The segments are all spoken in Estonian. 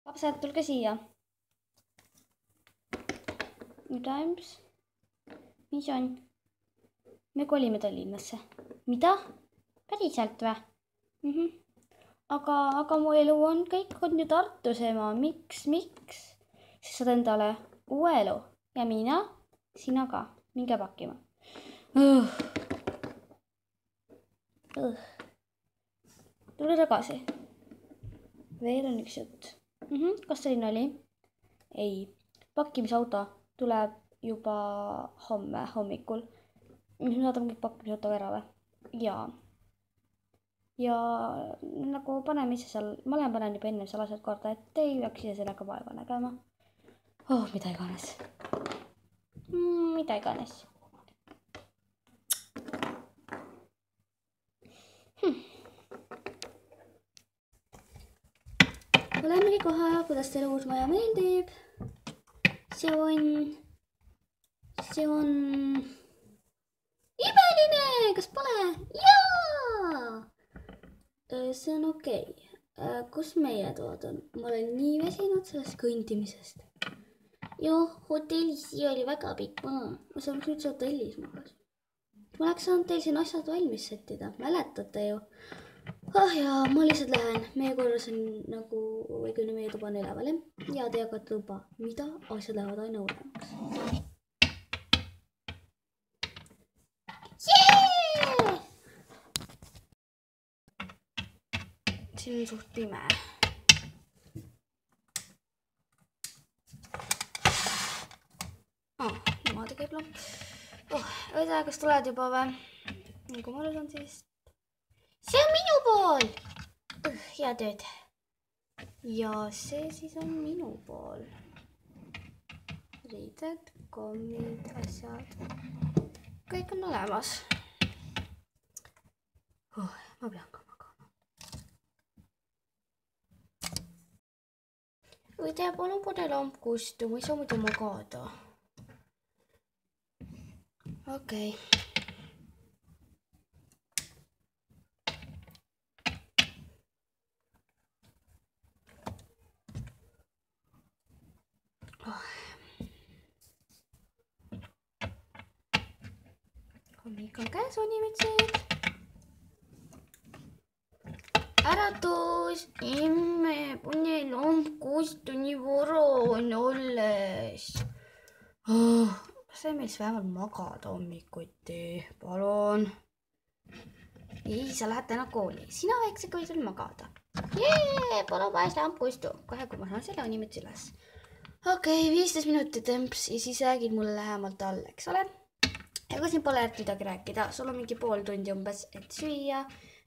Lapsed, tulge siia. Times. Mis on? Me kolime Tallinnasse. Mida? Päriselt või? Aga mu elu on, kõik on ju Tartus, ema. Miks? Siis saad endale uue elu. Ja mina, sina ka. Minge pakkima. Tule tagasi. Veel on üks jutt. Kas selline oli? Ei. Pakkimisauto tuleb juba homme hommikul. Me saadame kõik pakkimisauto ära või? Jaa. Ja nagu paneme ise seal, ma lähen panen juba enne seal asjad korda, et ei peaks ise sellega vaeva nägema. Mida iganes. Mida iganes. Olemegi kohe, kuidas teile uus maja meeldib. See on imeline, kas pole? Jaa! See on okei. Kus meie toad on? Ma olen nii väsinud sellest kõndimisest. Joo, hotellis siia oli väga pikk maa. Ma saan üldse hotellis magas. Ma oleks saanud teil siin asjad valmis settida. Mäletate ju? Ja ma lihtsalt lähen. Meie korras on nagu, või küll meie tuba on üleval. Ja te jagate luba. Mida? Asjad lähevad aina hullemaks. Siin on suht pime. Niimoodi käib lamp. Õida, kas tuled juba või? Kui ma olen siis... See on minu pool! Hea tööd. Ja see siis on minu pool. Riided, kommid, asjad. Kõik on olemas. Ma pean ka magama. Õide, palun pane lamp kustu, ma ei saa muidu magada. Okei. Hommik on käes, unimitsid. Äratus, emme, pane lamp kustu, nii vara on olles. See meil siis vähemalt magada hommikuti, palun. Ei, sa lähed täna kooli. Sina väiksega võid veel magada. Palun paes lamp kustu. Kohe, kui ma saan selle unimitsi üles. Okei, 15 minutit temps ja siis räägid mulle lähemalt all, eks ole? Ja kui siin pole midagi rääkida, sul on mingi pool tundi umbes, et süüa,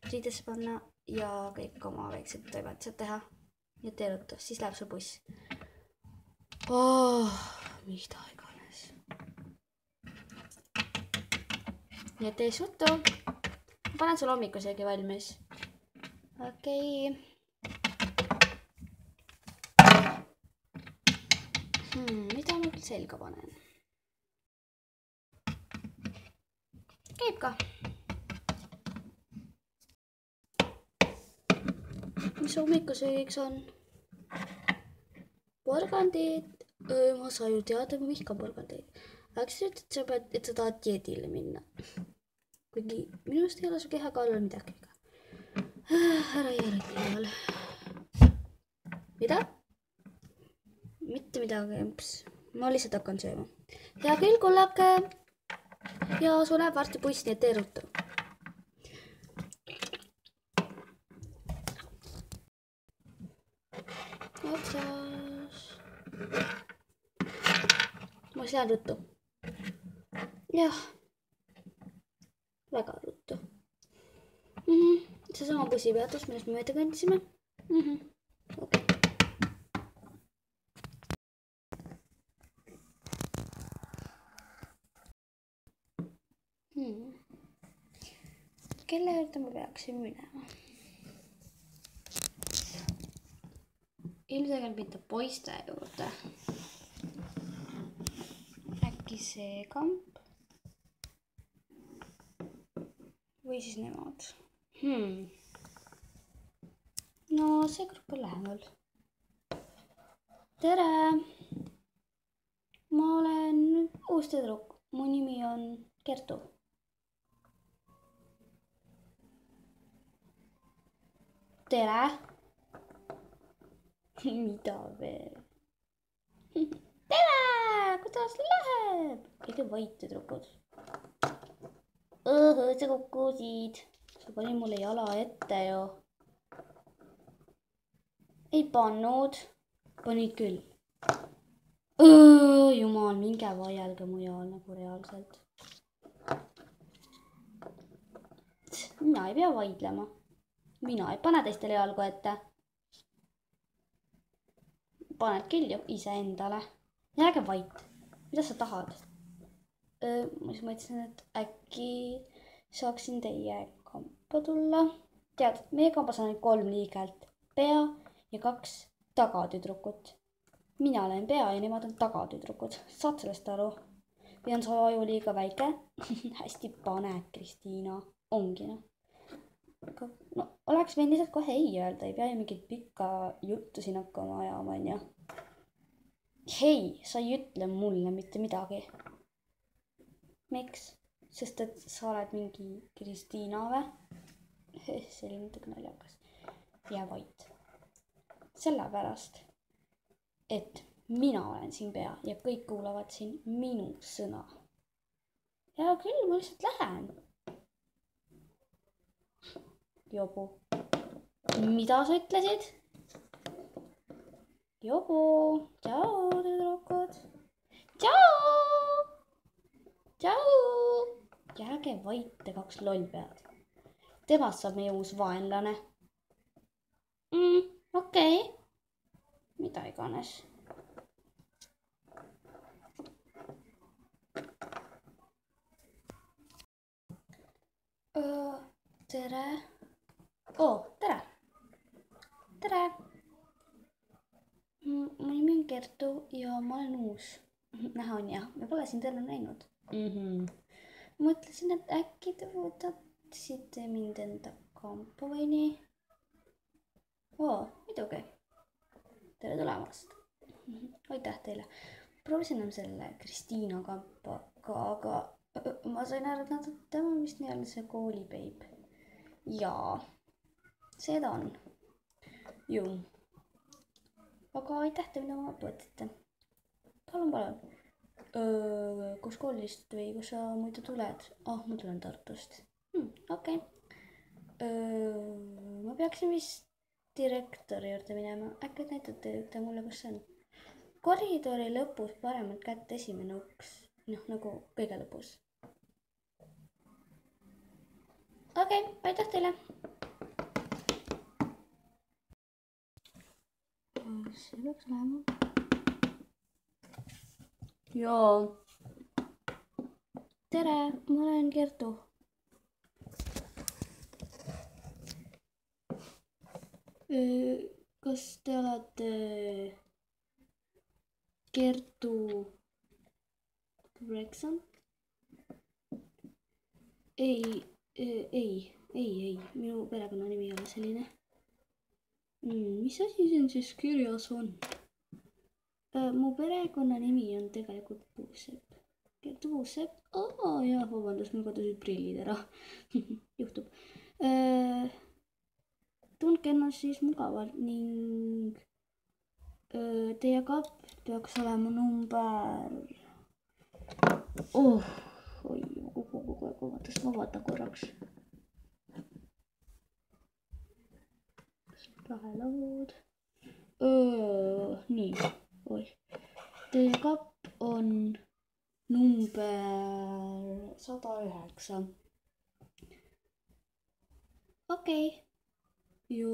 riidesse panna ja kõik oma väiksed toimetused teha. Ja tee ruttu, siis läheb sul buss. Mida iganes. Ja tee suttu. Ma panen sul hommikusöögi valmis. Okei. Mida ma küll selga panen? Käib ka. Mis hommikusöögiks on? Porgandid. Ma saan ju teada, ma vihkan porgandeid. Aga sa ütled, et sa tahad dieedile minna. Kuigi minust ei ole su kehakaalul midagi. Ära järgi peale. Mida? Mitte midagi, emps. Ma lihtsalt hakkan sööma. Hea küll, kullake. Ja sul läheb varsti buss, nii et tee ruttu. Otsas. Ma lähen ruttu. Jah. Väga ruttu. See sama bussipeatus, millest me mööda kõndisime. Okay. Kelle juurde ma peaksin minema? Ilmselgelt mitte poiste juurde. Äkki see kamp? Või siis nemad? No see grupp on lähemal. tere! Ma olen uus tüdruk. Mu nimi on Kertu. Tere! Mida veel? Tere! Kuidas läheb? Kõige vait tüdrukud. Sa kukkusid. Sa pani mulle jala ette ju. Ei pannud. Panid küll. Jumal, minge vaielge mu jaal nagu reaalselt. Mina ei pea vaidlema. Mina ei pane teistele jalgu ette. Paned küll ju iseendale. Jääge vait. Mida sa tahad? Ma siis mõtlesin, et äkki saaksin teie kampa tulla. Tead, meie kampas on 3 liiget. Pea ja 2 tagatüdrukut. Mina olen pea ja nemad on tagatüdrukud. Saad sellest aru? Või on su aju liiga väike? Hästi pane, Kristiina. Ongi noh. No, oleks võin lihtsalt kohe ei öelda. Ei pea ju mingit pikka juttu siin hakkama ajama, on ju. Hei, sa ei ütle mulle mitte midagi. Miks? Sest et sa oled mingi Kristiina või? See oli natuke naljakas. Jää vait. Sellepärast, et mina olen siin pea ja kõik kuulavad siin minu sõna. Ja küll, ma lihtsalt lähen. Jobu. Mida sa ütlesid? Jobu. Tšau, tüdrukud. Tšau. Tšau. Jääge vait, te 2 lollpead. Temast saab meie uus vaenlane. Okei. Mida iganes. Tere. Tere. Tere. Mu nimi on Kertu ja ma olen uus. Näha on jah, me pole sind enne näinud. Mõtlesin, et äkki te võtaksite mind enda kampa või nii. Muidugi. Tere tulemast. Aitäh teile. Proovisin enam selle Kristiina kampa ka, aga ma sain aru, et tema vist nii-öelda see koolipeib. Jaa, seda on. Ju. Aga aitäh te, mida ma võtsite. Palun. Kus koolist või kus sa muidu tuled? Ma tulen Tartust. Okei. Ma peaksin vist direktori juurde minema. Äkki näitate mulle, kus see on? Koridori lõpus paremalt kätt esimene uks. Nagu kõige lõpus. Okei, aitäh teile. See peaks lähema. Joo. Tere, ma olen Kertu. Kas te olete Kertu Gregson? Ei, minu perekonnanimi ei ole selline. Mis asi siin siis kirjas on? Mu perekonnanimi on tegelikult Puusepp. Kertu Puusepp? Jah, vabandust, mul kadusid prillid ära. Juhtub. Tundke ennast siis mugavalt ning teie kapp peaks olema number... ma vaatan korraks. Lahelaud. Nii, Teie kapp on number 109. Okei. Ja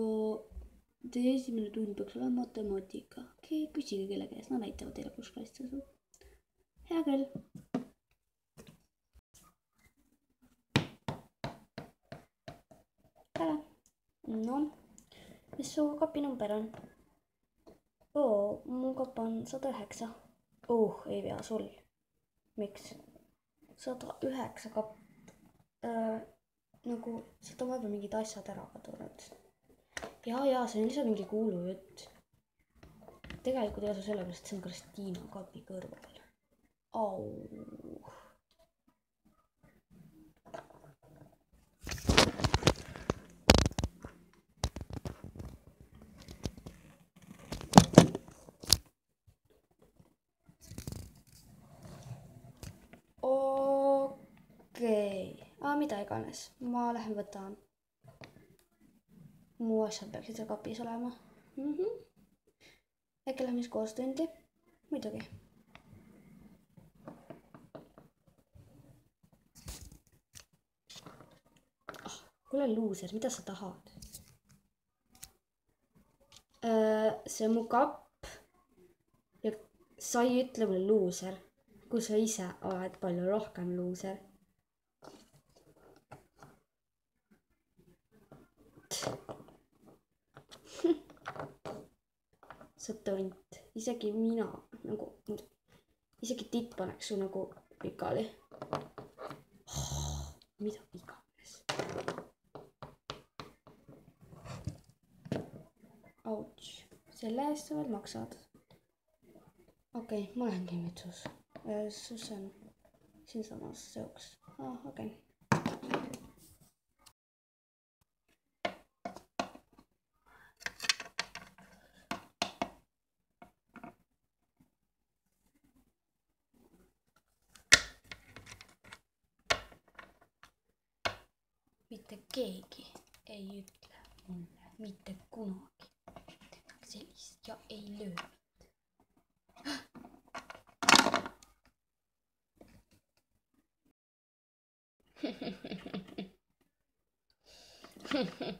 teie esimene tund peaks olema matemaatika. Okei, küsige kelle käes, nad näitavad teile, kus klass asub. Hea küll. Tere. No, mis su kapi number on? Mu kapp on 109. Ei vea sul. Miks? 109 kapp. Nagu sealt on vahepeal mingid asjad ära kadunud. Jaa, see on lihtsalt mingi kuulujutt. tegelikult ei osa sellepärast, et see on Kristiina kapi kõrval. Au. Okei. Mida iganes. Ma lähen võtan. Mu asjad peaksid seal kapis olema. Äkki lähme siis koos tundi? Muidugi. Kuule luuser, mida sa tahad? See on mu kapp. Ja sa ei ütle mulle luuser, kui sa ise oled palju rohkem luuser. Sa tont, isegi mina nagu, isegi titt paneks su nagu pikali. Mida iganes. Ouch, selle eest sa veel maksad. Okei, ma lähengi nüüd sus on siinsamas seoks. Okei. Mitte keegi ei ütle mulle mitte kunagi sellist ja ei löö mind.